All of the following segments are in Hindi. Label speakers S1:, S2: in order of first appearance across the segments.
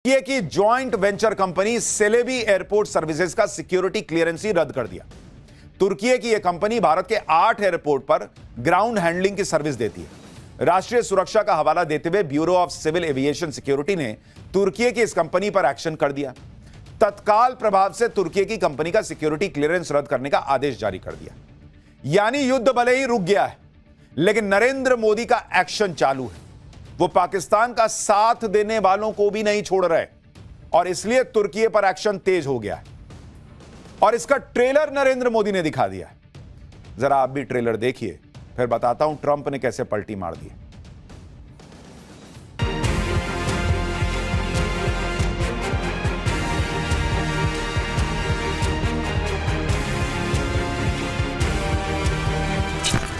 S1: तुर्की की joint venture company Celebi airport services का सिक्योरिटी क्लियरेंस ही रद्द कर दिया। तुर्की की यह कंपनी भारत के 8 एयरपोर्ट पर ग्राउंड हैंडलिंग की सर्विस देती है। राष्ट्रीय सुरक्षा का हवाला देते हुए Bureau of Civil Aviation Security ने तुर्की की इस कंपनी पर एक्शन कर दिया। तत्काल प्रभाव से तुर्की की कंपनी का सिक्योरिटी क्लियरेंस रद्द करने का आदेश जारी कर दिया। यानी युद्ध भले ही रुक गया है, लेकिन नरेंद्र मोदी का एक्शन चालू है। वो पाकिस्तान का साथ देने वालों को भी नहीं छोड़ रहे और इसलिए तुर्की पर एक्शन तेज हो गया है और इसका ट्रेलर नरेंद्र मोदी ने दिखा दिया। जरा आप भी ट्रेलर देखिए, फिर बताता हूं ट्रंप ने कैसे पलटी मार दी।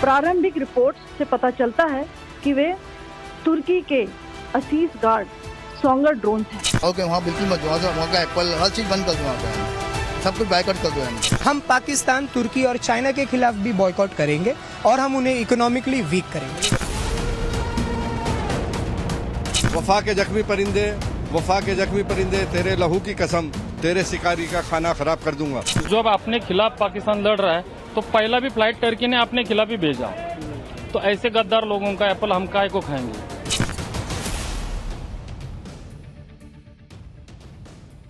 S2: प्रारंभिक रिपोर्ट्स से पता चलता है कि वे तुर्की के असीस गार्ड सोंगर ड्रोन हैं।
S3: ओके, वहाँ बिल्कुल मत जाओ, वहाँ का एप्पल हर चीज़ बंद कर दो, वहाँ पे सब कुछ बायकॉट कर दो।
S4: हम पाकिस्तान, तुर्की और चाइना के खिलाफ भी बॉयकॉट करेंगे और हम उन्हें इकोनॉमिकली वीक करेंगे।
S5: वफा के जख्मी परिंदे, वफा के जख्मी परिंदे, तेरे लहू की कसम, तेरे शिकारी का खाना खराब कर दूंगा।
S6: जो अब अपने खिलाफ पाकिस्तान लड़ रहा है, तो पहला भी फ्लाइट टर्की ने अपने खिलाफ ही भेजा। तो ऐसे गद्दार लोगों का एप्पल हम काय को खाएंगे।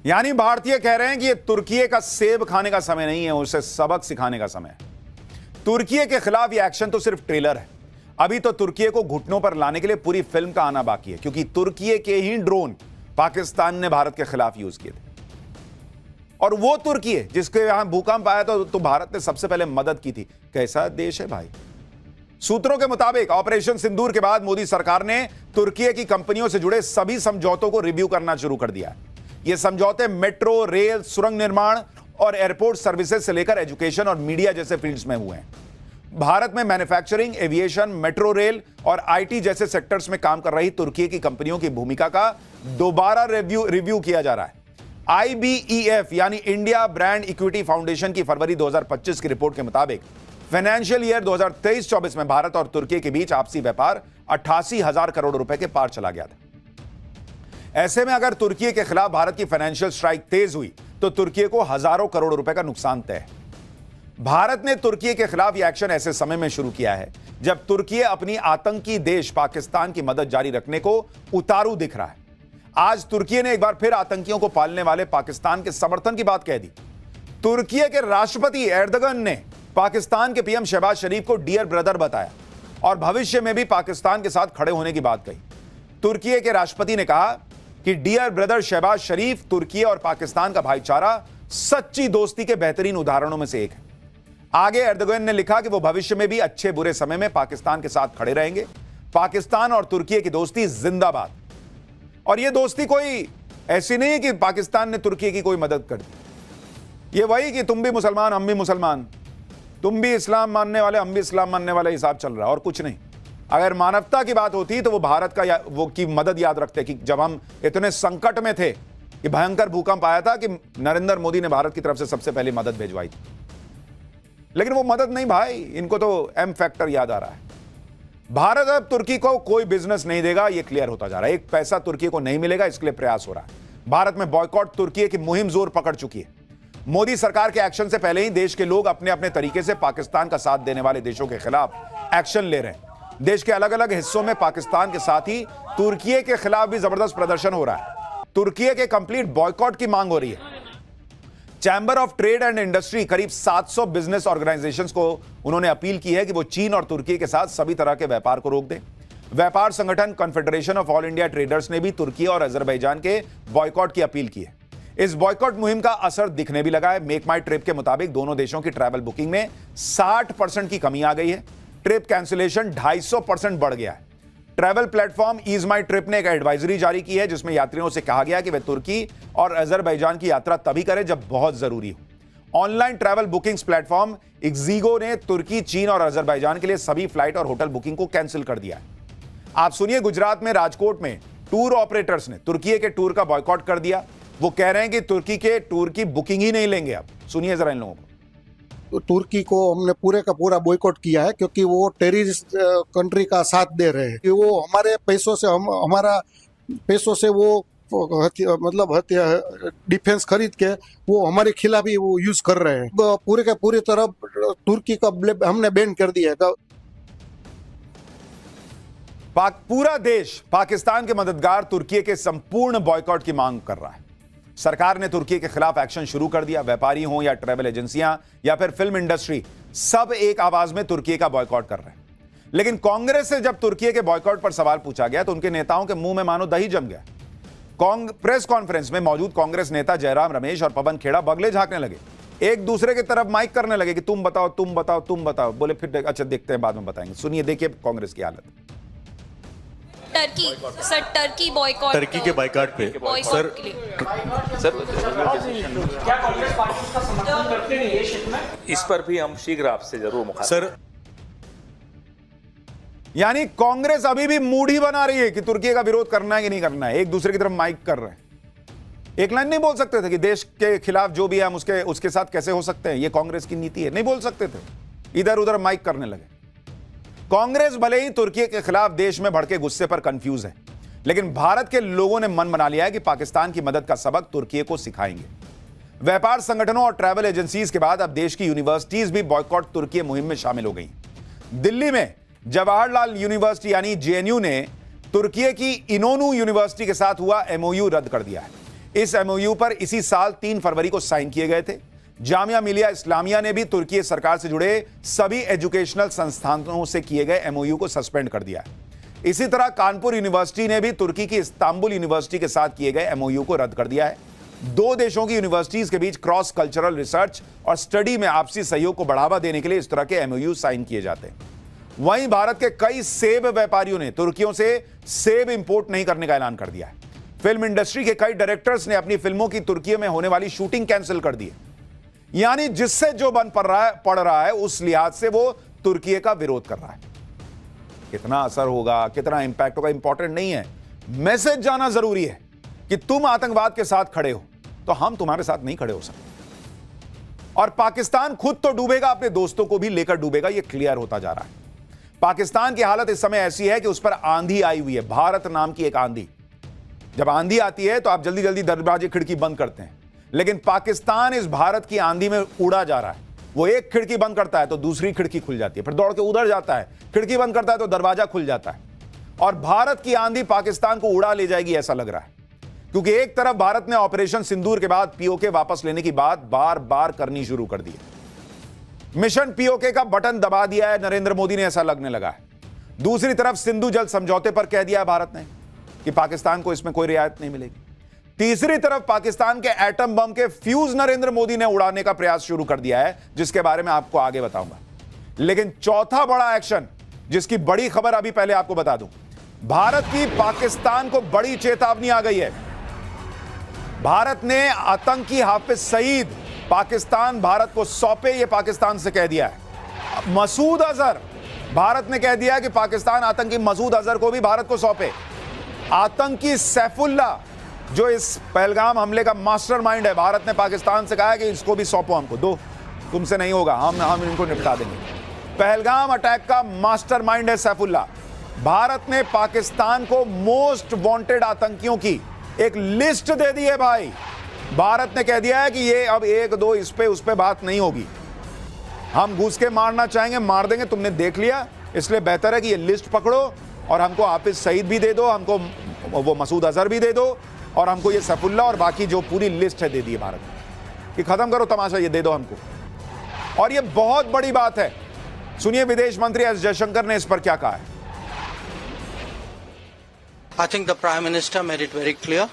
S1: यानी भारतीय कह रहे हैं कि ये तुर्की का सेब खाने का समय नहीं है, उसे सबक सिखाने का समय है। तुर्की के खिलाफ ये एक्शन तो सिर्फ ट्रेलर है। अभी तो तुर्की को घुटनों पर लाने के लिए पूरी फिल्म का आना बाकी है, क्योंकि तुर्की के ही ड्रोन पाकिस्तान ने भारत के खिलाफ यूज किए थे। और वो तुर्की है जिसके यहां भूकंप आया तो भारत ने सबसे पहले मदद की थी। कैसा देश है भाई। सूत्रों के मुताबिक ऑपरेशन सिंदूर के बाद मोदी सरकार ने तुर्की की कंपनियों से जुड़े सभी समझौतों को रिव्यू करना शुरू कर दिया है। ये समझौते मेट्रो, रेल, सुरंग निर्माण और एयरपोर्ट सर्विसेज से लेकर एजुकेशन और मीडिया जैसे फील्ड्स में हुए हैं। भारत में मैन्युफैक्चरिंग, एविएशन, मेट्रो रेल और आईटी जैसे सेक्टर्स में काम कर रही तुर्की की कंपनियों की भूमिका का दोबारा रिव्यू किया जा रहा है। IBEF यानी इंडिया ब्रांड इक्विटी फाउंडेशन की फरवरी 2025 की रिपोर्ट के मुताबिक फाइनेंशियल ईयर 2023-24 में भारत और तुर्की के बीच आपसी व्यापार 88,000 करोड़ रुपए के पार चला गया था। ऐसे में अगर तुर्की के खिलाफ भारत की फाइनेंशियल स्ट्राइक तेज हुई तो तुर्की को हजारों करोड़ रुपए का नुकसान तय है। भारत ने तुर्की के खिलाफ यह एक्शन ऐसे समय में शुरू किया है जब तुर्की अपनी आतंकी देश पाकिस्तान की मदद जारी रखने को उतारू दिख रहा है। आज तुर्की ने एक बार फिर आतंकियों को पालने वाले पाकिस्तान के समर्थन की बात कह दी। तुर्की के राष्ट्रपति एर्दोगन ने पाकिस्तान के पीएम शहबाज शरीफ को डियर ब्रदर बताया और भविष्य में भी पाकिस्तान के साथ खड़े होने की बात कही। तुर्की के राष्ट्रपति ने कहा कि डियर ब्रदर शहबाज शरीफ तुर्की और पाकिस्तान का भाईचारा सच्ची दोस्ती के बेहतरीन उदाहरणों में से एक है। आगे एर्दोगन ने लिखा कि वो भविष्य में भी अच्छे बुरे समय में पाकिस्तान के साथ खड़े रहेंगे। पाकिस्तान और तुर्की की दोस्ती जिंदाबाद। और ये दोस्ती कोई ऐसी नहीं है कि पाकिस्तान ने तुर्की की कोई मदद कर दी। ये वही कि तुम भी मुसलमान, हम भी मुसलमान, तुम भी इस्लाम मानने वाले, हम भी इस्लाम मानने वाले हिसाब चल रहा है और कुछ नहीं। अगर मानवता की बात होती तो वो भारत का वो की मदद याद रखते कि जब हम इतने संकट में थे कि भयंकर भूकंप आया था कि नरेंद्र मोदी ने भारत की तरफ से सबसे पहले मदद भिजवाई थी। लेकिन वो मदद नहीं भाई, इनको तो एम फैक्टर याद आ रहा है। भारत अब तुर्की को कोई बिजनेस नहीं देगा, ये क्लियर होता जा रहा है। एक पैसा तुर्की को नहीं मिलेगा, इसके लिए प्रयास हो रहा है। भारत में बॉयकॉट तुर्की की मुहिम जोर पकड़ चुकी है। मोदी सरकार के एक्शन से पहले ही देश के लोग अपने अपने तरीके से पाकिस्तान का साथ देने वाले देशों के खिलाफ एक्शन ले रहे हैं। देश के अलग अलग हिस्सों में पाकिस्तान के साथ ही तुर्की के खिलाफ भी जबरदस्त प्रदर्शन हो रहा है। तुर्की के कंप्लीट बॉयकॉट की मांग हो रही है। Chamber of trade and industry करीब 700 बिजनेस ऑर्गेनाइजेशंस को उन्होंने अपील की है कि वो चीन और तुर्की के साथ सभी तरह के व्यापार को रोक दें। व्यापार संगठन confederation of all India traders ने भी तुर्की और अजरबैजान के बॉयकॉट की अपील की है। इस बॉयकॉट मुहिम का असर दिखने भी लगा है। मेक माई ट्रिप के मुताबिक दोनों देशों की ट्रैवल बुकिंग में 60% की कमी आ गई है। ट्रिप कैंसिलेशन 250% बढ़ गया है। ट्रैवल प्लेटफॉर्म ईज माई ट्रिप ने एक एडवाइजरी जारी की है जिसमें यात्रियों से कहा गया कि वे तुर्की और अजरबैजान की यात्रा तभी करें जब बहुत जरूरी हो। ऑनलाइन ट्रैवल बुकिंग्स प्लेटफॉर्म इक्जीगो ने तुर्की, चीन और अजरबैजान के लिए सभी फ्लाइट और होटल बुकिंग को कैंसिल कर दिया है। आप सुनिए, गुजरात में राजकोट में टूर ऑपरेटर्स ने तुर्की के टूर का बॉयकॉट कर दिया। वो कह रहे हैं कि तुर्की के टूर की बुकिंग ही नहीं लेंगे। अब सुनिए जरा इन लोगों को।
S3: तो तुर्की को हमने पूरे का पूरा बॉयकॉट किया है क्योंकि वो टेररिस्ट कंट्री का साथ दे रहे हैं कि वो हमारे पैसों से हमारा पैसों से वो
S7: मतलब डिफेंस खरीद के वो हमारे खिलाफ ही वो यूज कर रहे हैं। पूरे का पूरी तरह तुर्की का हमने बैन कर दिया है।
S1: पूरा देश पाकिस्तान के मददगार तुर्की के संपूर्ण बॉयकॉट की मांग कर रहा है। सरकार ने तुर्की के खिलाफ एक्शन शुरू कर दिया। व्यापारी हो या ट्रैवल एजेंसियां या फिर फिल्म इंडस्ट्री, सब एक आवाज में तुर्की का बॉयकॉट कर रहे हैं। लेकिन कांग्रेस से जब तुर्की के बॉयकॉट पर सवाल पूछा गया तो उनके नेताओं के मुंह में मानो दही जम गया। प्रेस कॉन्फ्रेंस में मौजूद कांग्रेस नेता जयराम रमेश और पवन खेड़ा बगले झांकने लगे, एक दूसरे की तरफ माइक करने लगे कि तुम बताओ तुम बताओ तुम बताओ। बोले फिर अच्छा देखते हैं, बाद में बताएंगे। सुनिए, देखिए कांग्रेस की हालत।
S8: टर्की बॉयकॉट,
S9: टर्की के बॉयकॉट पे सर
S10: क्या कांग्रेस पार्टी इसका समर्थन करते हैं ये क्षेत्र में? इस पर भी हम शीघ्र आपसे जरूर मुखातिब।
S9: सर
S1: यानी कांग्रेस अभी भी मूड ही बना रही है कि तुर्की का विरोध करना है कि नहीं करना है। एक दूसरे की तरफ माइक कर रहे हैं। एक लाइन नहीं बोल सकते थे कि देश के खिलाफ जो भी है हम उसके साथ कैसे हो सकते हैं, ये कांग्रेस की नीति है। नहीं बोल सकते थे, इधर उधर माइक करने लगे। कांग्रेस भले ही तुर्की के खिलाफ देश में भड़के गुस्से पर कंफ्यूज है, लेकिन भारत के लोगों ने मन बना लिया है कि पाकिस्तान की मदद का सबक तुर्की को सिखाएंगे। व्यापार संगठनों और ट्रैवल एजेंसीज के बाद अब देश की यूनिवर्सिटीज भी बॉयकॉट तुर्की मुहिम में शामिल हो गई। दिल्ली में जवाहरलाल यूनिवर्सिटी यानी जेएनयू ने तुर्की की इनोनू यूनिवर्सिटी के साथ हुआ एमओयू रद्द कर दिया है। इस एमओयू पर इसी साल 3 फरवरी को साइन किए गए थे। जामिया मिलिया इस्लामिया ने भी तुर्की सरकार से जुड़े सभी एजुकेशनल संस्थानों से किए गए एमओयू को सस्पेंड कर दिया है। इसी तरह कानपुर यूनिवर्सिटी ने भी तुर्की की इस्तांबुल यूनिवर्सिटी के साथ किए गए एमओयू को रद्द कर दिया है। दो देशों की यूनिवर्सिटीज के बीच क्रॉस कल्चरल रिसर्च और स्टडी में आपसी सहयोग को बढ़ावा देने के लिए इस तरह के एमओयू साइन किए जाते हैं। वहीं भारत के कई सेब व्यापारियों ने तुर्कियों से सेब इंपोर्ट नहीं करने का ऐलान कर दिया है। फिल्म इंडस्ट्री के कई डायरेक्टर्स ने अपनी फिल्मों की तुर्की में होने वाली शूटिंग कैंसिल कर दी है। यानी जिससे जो बन पड़ रहा है उस लिहाज से वो तुर्की का विरोध कर रहा है। कितना असर होगा, कितना इंपैक्ट होगा, इंपॉर्टेंट नहीं है। मैसेज जाना जरूरी है कि तुम आतंकवाद के साथ खड़े हो तो हम तुम्हारे साथ नहीं खड़े हो सकते। और पाकिस्तान खुद तो डूबेगा, अपने दोस्तों को भी लेकर डूबेगा, यह क्लियर होता जा रहा है। पाकिस्तान की हालत इस समय ऐसी है कि उस पर आंधी आई हुई है, भारत नाम की एक आंधी। जब आंधी आती है तो आप जल्दी जल्दी दरवाजे खिड़की बंद करते हैं, लेकिन पाकिस्तान इस भारत की आंधी में उड़ा जा रहा है। वो एक खिड़की बंद करता है तो दूसरी खिड़की खुल जाती है, फिर दौड़ के उधर जाता है, खिड़की बंद करता है तो दरवाजा खुल जाता है। और भारत की आंधी पाकिस्तान को उड़ा ले जाएगी ऐसा लग रहा है, क्योंकि एक तरफ भारत ने ऑपरेशन सिंदूर के बाद पीओके वापस लेने की बात बार बार करनी शुरू कर दी है। मिशन पीओके का बटन दबा दिया है नरेंद्र मोदी ने, ऐसा लगने लगा है। दूसरी तरफ सिंधु जल समझौते पर कह दिया है भारत ने कि पाकिस्तान को इसमें कोई रियायत नहीं मिलेगी। तीसरी तरफ पाकिस्तान के एटम बम के फ्यूज नरेंद्र मोदी ने उड़ाने का प्रयास शुरू कर दिया है, जिसके बारे में आपको आगे बताऊंगा। लेकिन चौथा बड़ा एक्शन, जिसकी बड़ी खबर अभी पहले आपको बता दूं, भारत की पाकिस्तान को बड़ी चेतावनी आ गई है। भारत ने आतंकी हाफिज सईद पाकिस्तान भारत को सौंपे, यह पाकिस्तान से कह दिया है। मसूद अजहर, भारत ने कह दिया है कि पाकिस्तान आतंकी मसूद अजहर को भी भारत को सौंपे। आतंकी सैफुल्लाह, जो इस पहलगाम हमले का मास्टरमाइंड है, भारत ने पाकिस्तान से कहा है कि इसको भी सौंपो, हमको दो, तुमसे नहीं होगा, हम इनको निपटा देंगे। पहलगाम अटैक का मास्टरमाइंड है सैफुल्लाह। भारत ने पाकिस्तान को मोस्ट वांटेड आतंकियों की एक लिस्ट दे दी है भाई। भारत ने कह दिया है कि ये अब एक दो इस पे बात नहीं होगी, हम घुस के मारना चाहेंगे मार देंगे, तुमने देख लिया, इसलिए बेहतर है कि ये लिस्ट पकड़ो और हमको हाफिज सईद भी दे दो, हमको वो मसूद अजहर भी दे दो, और हमको ये सैफुल्लाह और बाकी जो पूरी लिस्ट है दे दी है भारत कि खत्म करो तमाशा, ये दे दो हमको। और ये बहुत बड़ी बात है। सुनिए विदेश मंत्री एस जयशंकर ने इस पर क्या कहा है।
S11: I think the Prime Minister made it very clear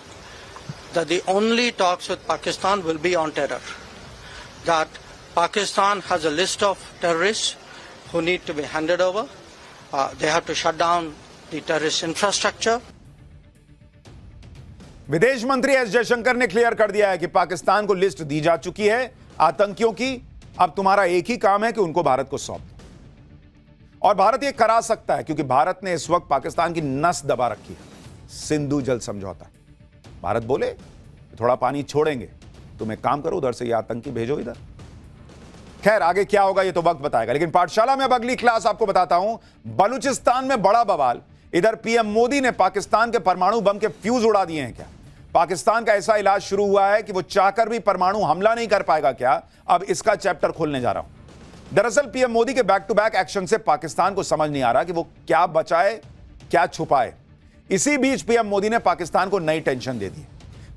S11: that the only talks with Pakistan will be on terror. That Pakistan has a list of terrorists who need to be handed over. They have to shut down the terrorist infrastructure.
S1: विदेश मंत्री एस जयशंकर ने क्लियर कर दिया है कि पाकिस्तान को लिस्ट दी जा चुकी है आतंकियों की, अब तुम्हारा एक ही काम है कि उनको भारत को सौंप दो। और भारत ये करा सकता है क्योंकि भारत ने इस वक्त पाकिस्तान की नस दबा रखी है, सिंधु जल समझौता। भारत बोले थोड़ा पानी छोड़ेंगे, तुम एक काम करो, उधर से ये आतंकी भेजो इधर। खैर आगे क्या होगा ये तो वक्त बताएगा, लेकिन पाठशाला में अब अगली क्लास आपको बताता हूं। बलूचिस्तान में बड़ा बवाल, इधर पीएम मोदी ने पाकिस्तान के परमाणु बम के फ्यूज उड़ा दिए हैं क्या। पाकिस्तान का ऐसा इलाज शुरू हुआ है कि वो चाहकर भी परमाणु हमला नहीं कर पाएगा क्या? अब इसका चैप्टर खोलने जा रहा हूं। दरअसल पीएम मोदी के बैक टू बैक एक्शन से पाकिस्तान को समझ नहीं आ रहा कि वो क्या बचाए क्या छुपाए। इसी बीच पीएम मोदी ने पाकिस्तान को नई टेंशन दे दी।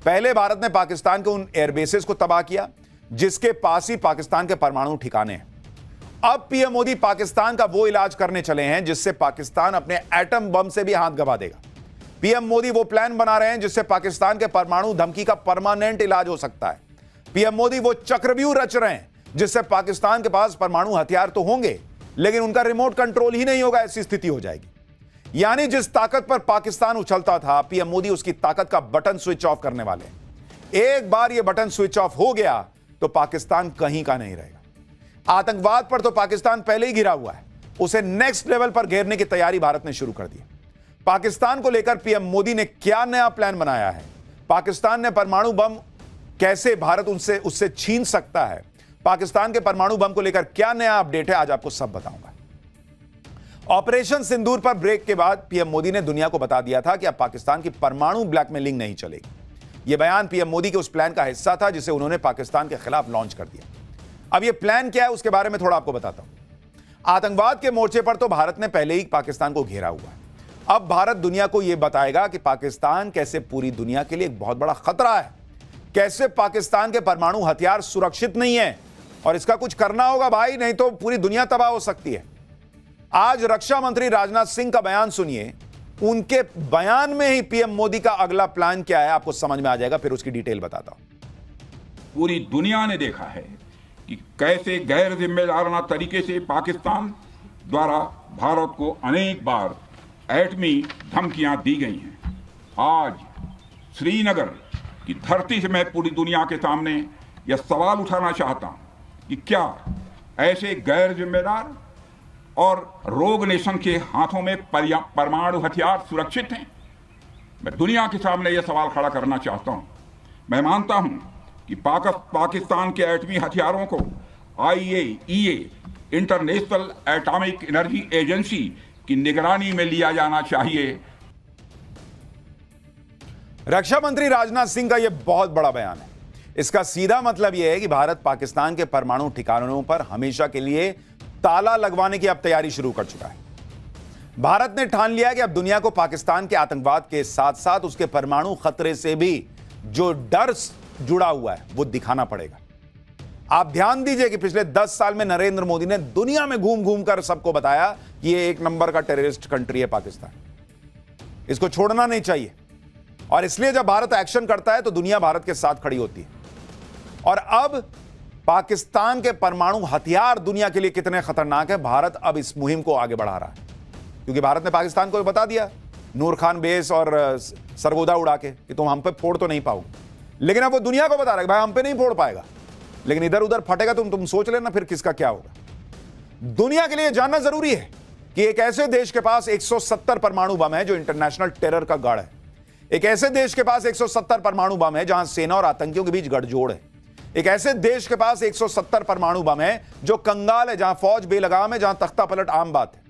S1: पहले भारत ने पाकिस्तान के उन एयरबेसेस को तबाह किया जिसके पास ही पाकिस्तान के परमाणु ठिकाने हैं। अब पीएम मोदी पाकिस्तान का वो इलाज करने चले हैं जिससे पाकिस्तान अपने एटम बम से भी हाथ गवा देगा। पीएम मोदी वो प्लान बना रहे हैं जिससे पाकिस्तान के परमाणु धमकी का परमानेंट इलाज हो सकता है। पीएम मोदी वो चक्रव्यूह रच रहे हैं जिससे पाकिस्तान के पास परमाणु हथियार तो होंगे लेकिन उनका रिमोट कंट्रोल ही नहीं होगा, ऐसी स्थिति हो जाएगी। यानी जिस ताकत पर पाकिस्तान उछलता था, पीएम मोदी उसकी ताकत का बटन स्विच ऑफ करने वाले हैं। एक बार यह बटन स्विच ऑफ हो गया तो पाकिस्तान कहीं का नहीं रहेगा। आतंकवाद पर तो पाकिस्तान पहले ही घिरा हुआ है, उसे नेक्स्ट लेवल पर घेरने की तैयारी भारत ने शुरू कर दी। पाकिस्तान को लेकर पीएम मोदी ने क्या नया प्लान बनाया है? पाकिस्तान ने परमाणु बम कैसे भारत उससे छीन सकता है? पाकिस्तान के परमाणु बम को लेकर क्या नया अपडेट है, आज आपको सब बताऊंगा। ऑपरेशन सिंदूर पर ब्रेक के बाद पीएम मोदी ने दुनिया को बता दिया था कि अब पाकिस्तान की परमाणु ब्लैकमेलिंग नहीं चलेगी। यह बयान पीएम मोदी के उस प्लान का हिस्सा था जिसे उन्होंने पाकिस्तान के खिलाफ लॉन्च कर दिया। अब यह प्लान क्या है उसके बारे में थोड़ा आपको बताता हूं। आतंकवाद के मोर्चे पर तो भारत ने पहले ही पाकिस्तान को घेरा हुआ है। अब भारत दुनिया को यह बताएगा कि पाकिस्तान कैसे पूरी दुनिया के लिए एक बहुत बड़ा खतरा है, कैसे पाकिस्तान के परमाणु हथियार सुरक्षित नहीं है और इसका कुछ करना होगा भाई, नहीं तो पूरी दुनिया तबाह हो सकती है। आज रक्षा मंत्री राजनाथ सिंह का बयान सुनिए। उनके बयान में ही पीएम मोदी का अगला प्लान क्या है आपको समझ में आ जाएगा, फिर उसकी डिटेल बताता हूं।
S8: पूरी दुनिया ने देखा है कि कैसे गैर जिम्मेदाराना तरीके से पाकिस्तान द्वारा भारत को अनेक बार एटमी धमकियां दी गई हैं। आज श्रीनगर की धरती से मैं पूरी दुनिया के सामने यह सवाल उठाना चाहता हूं कि क्या ऐसे गैर जिम्मेदार और रोग नेशन के हाथों में परमाणु हथियार सुरक्षित हैं? मैं दुनिया के सामने यह सवाल खड़ा करना चाहता हूं। मैं मानता हूं कि पाकिस्तान के एटमी हथियारों को IAEA international atomic energy agency की निगरानी में लिया जाना चाहिए।
S1: रक्षा मंत्री राजनाथ सिंह का यह बहुत बड़ा बयान है। इसका सीधा मतलब यह है कि भारत पाकिस्तान के परमाणु ठिकानों पर हमेशा के लिए ताला लगवाने की अब तैयारी शुरू कर चुका है। भारत ने ठान लिया कि अब दुनिया को पाकिस्तान के आतंकवाद के साथ साथ उसके परमाणु खतरे से भी जो डर जुड़ा हुआ है वो दिखाना पड़ेगा। आप ध्यान दीजिए कि पिछले 10 साल में नरेंद्र मोदी ने दुनिया में घूम घूम कर सबको बताया कि ये एक नंबर का टेररिस्ट कंट्री है पाकिस्तान, इसको छोड़ना नहीं चाहिए। और इसलिए जब भारत एक्शन करता है तो दुनिया भारत के साथ खड़ी होती है। और अब पाकिस्तान के परमाणु हथियार दुनिया के लिए कितने खतरनाक है, भारत अब इस मुहिम को आगे बढ़ा रहा है। क्योंकि भारत ने पाकिस्तान को बता दिया नूर खान बेस और सरगोदा उड़ा के कि तुम हम पे फोड़ तो नहीं पाओगे, लेकिन अब वो दुनिया को बता रहा है भाई हम पे नहीं फोड़ पाएगा, लेकिन इधर उधर फटेगा तुम सोच लेना फिर किसका क्या होगा। दुनिया के लिए जानना जरूरी है कि एक ऐसे देश के पास 170 परमाणु बम है जो इंटरनेशनल टेरर का गढ़ है। एक ऐसे देश के पास 170 परमाणु बम है जहां सेना और आतंकियों के बीच गठजोड़ है। एक ऐसे देश के पास 170 परमाणु बम है जो कंगाल है, जहां फौज बेलगाम है, जहां तख्ता पलट आम बात है।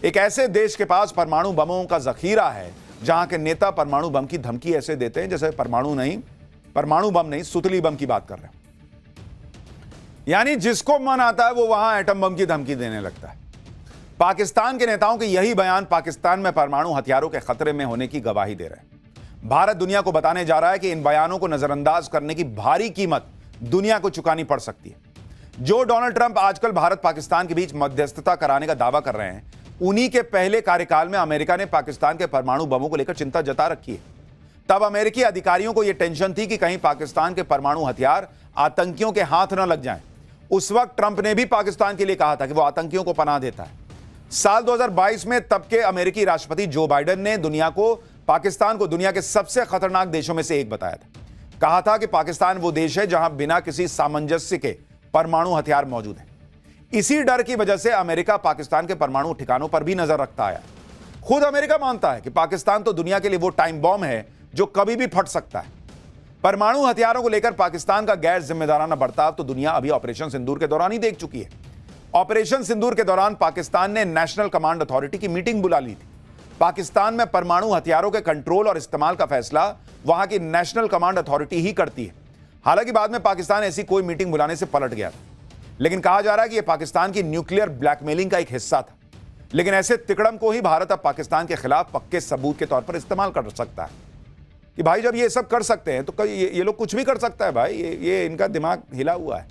S1: एक ऐसे देश के पास परमाणु बमों का जखीरा है जहां के नेता परमाणु बम की धमकी ऐसे देते हैं जैसे परमाणु बम नहीं सुतली बम की बात कर रहे हैं। यानी जिसको मन आता है वो वहां एटम बम की धमकी देने लगता है। पाकिस्तान के नेताओं के यही बयान पाकिस्तान में परमाणु हथियारों के खतरे में होने की गवाही दे रहे हैं। भारत दुनिया को बताने जा रहा है कि इन बयानों को नजरअंदाज करने की भारी कीमत दुनिया को चुकानी पड़ सकती है। जो डोनाल्ड ट्रंप आजकल भारत पाकिस्तान के बीच मध्यस्थता कराने का दावा कर रहे हैं, उन्हीं के पहले कार्यकाल में अमेरिका ने पाकिस्तान के परमाणु बमों को लेकर चिंता जता रखी है। तब अमेरिकी अधिकारियों को यह टेंशन थी कि कहीं पाकिस्तान के परमाणु हथियार आतंकियों के हाथ न लग जाएं। उस वक्त ट्रंप ने भी पाकिस्तान के लिए कहा था कि वो आतंकियों को पनाह देता है। साल 2022 में तब के अमेरिकी राष्ट्रपति जो बाइडेन ने पाकिस्तान को दुनिया के सबसे खतरनाक देशों में से एक बताया था। कहा था कि पाकिस्तान वो देश है जहां बिना किसी सामंजस्य के परमाणु हथियार मौजूद हैं। इसी डर की वजह से अमेरिका पाकिस्तान के परमाणु ठिकानों पर भी नजर रखता आया। खुद अमेरिका मानता है कि पाकिस्तान तो दुनिया के लिए वो टाइम बॉम्ब है जो कभी भी फट सकता है। परमाणु हथियारों को लेकर पाकिस्तान का गैर जिम्मेदाराना बर्ताव तो दुनिया अभी ऑपरेशन सिंदूर के दौरान ही देख चुकी है। ऑपरेशन सिंदूर के दौरान पाकिस्तान ने नेशनल कमांड अथॉरिटी की मीटिंग बुला ली थी। पाकिस्तान में परमाणु हथियारों के कंट्रोल और इस्तेमाल का फैसला वहां की नेशनल कमांड अथॉरिटी ही करती है। हालांकि बाद में पाकिस्तान ऐसी कोई मीटिंग बुलाने से पलट गया था, लेकिन कहा जा रहा है कि यह पाकिस्तान की न्यूक्लियर ब्लैकमेलिंग का एक हिस्सा था। लेकिन ऐसे तिकड़म को ही भारत अब पाकिस्तान के खिलाफ पक्के सबूत के तौर पर इस्तेमाल कर सकता है कि भाई जब ये सब कर सकते हैं तो ये लोग कुछ भी कर सकता है भाई, ये इनका दिमाग हिला हुआ है।